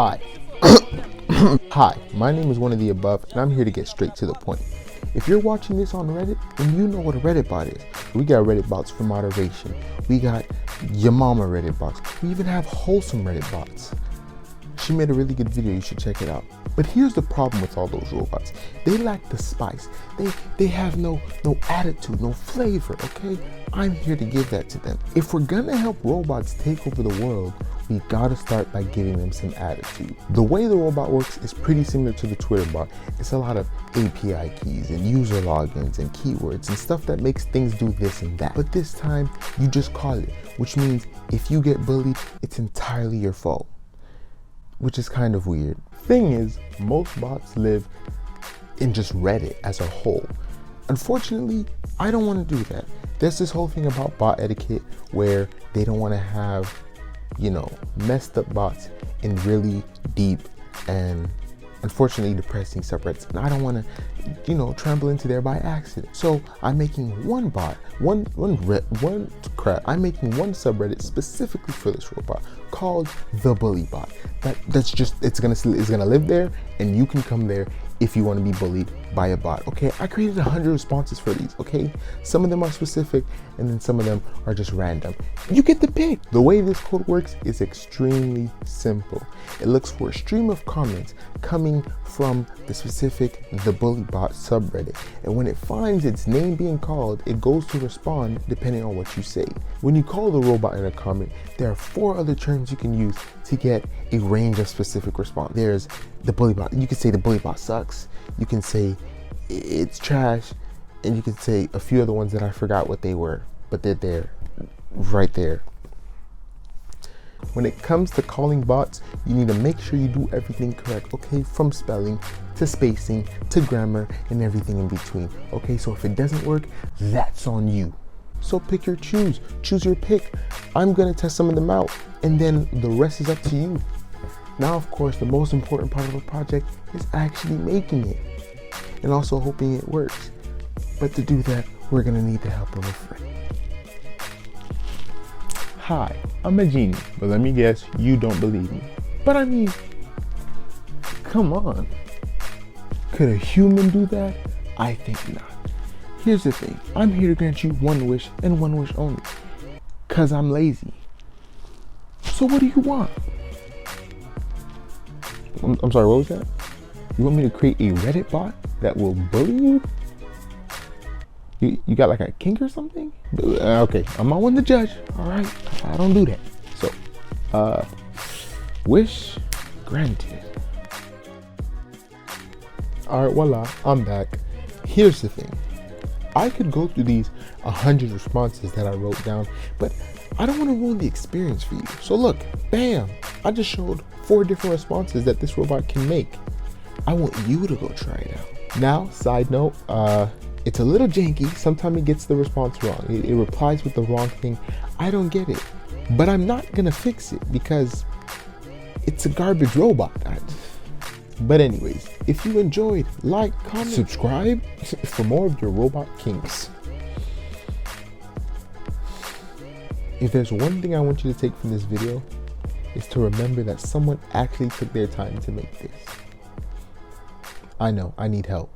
Hi. Hi, my name is one of the above, and I'm here to get straight to the point. If you're watching this on Reddit, then you know what a Reddit bot is. We got Reddit bots for moderation. We got your mama Reddit bots. We even have wholesome Reddit bots. She made a really good video, you should check it out. But here's the problem with all those robots. They lack the spice. They have no attitude, no flavor, okay? I'm here to give that to them. If we're gonna help robots take over the world, we gotta start by giving them some attitude. The way the robot works is pretty similar to the Twitter bot. It's a lot of API keys and user logins and keywords and stuff that makes things do this and that. But this time, you just call it, which means if you get bullied, it's entirely your fault, which is kind of weird. Thing is, most bots live in just Reddit as a whole. Unfortunately, I don't want to do that. There's this whole thing about bot etiquette where they don't want to have, messed up bots in really deep and unfortunately depressing subreddits. And I don't want to, trample into there by accident. So I'm making one bot, I'm making one subreddit specifically for this robot called the bullybot. It's gonna live there, and you can come there if you want to be bullied by a bot. Okay, I created 100 responses for these. Okay, some of them are specific, and then some of them are just random. You get the pick. The way this code works is extremely simple. It looks for a stream of comments coming from the specific the bullybot subreddit, and when it finds its name being called, it goes to respond depending on what you say. When you call the robot in a comment, there are 4 other terms you can use to get a range of specific response. There's the bullybot. You can say the bullybot sucks. You can say it's trash, and you can say a few other ones that I forgot what they were, but they're there, right there. When it comes to calling bots, you need to make sure you do everything correct, okay? From spelling to spacing to grammar and everything in between, okay? So if it doesn't work, that's on you. So pick your choose your pick. I'm gonna test some of them out, and then the rest is up to you. Now, of course, the most important part of a project is actually making it and also hoping it works. But to do that, we're gonna need the help of a friend. Hi, I'm a genie, but let me guess, you don't believe me. But I mean, come on. Could a human do that? I think not. Here's the thing, I'm here to grant you one wish and one wish only, 'cause I'm lazy. So what do you want? I'm sorry, what was that? You want me to create a Reddit bot that will bully you? You got like a kink or something? Okay, I'm not one to judge, all right? I don't do that. So, wish granted. All right, voila, I'm back. Here's the thing. I could go through these 100 responses that I wrote down, but I don't want to ruin the experience for you. So look, bam, I just showed 4 different responses that this robot can make. I want you to go try it out. Now, side note, it's a little janky. Sometimes it gets the response wrong. It replies with the wrong thing. I don't get it, but I'm not gonna fix it because it's a garbage robot. But anyways, if you enjoyed, like, comment, subscribe for more of your robot kinks. If there's one thing I want you to take from this video, is to remember that someone actually took their time to make this. I know, I need help.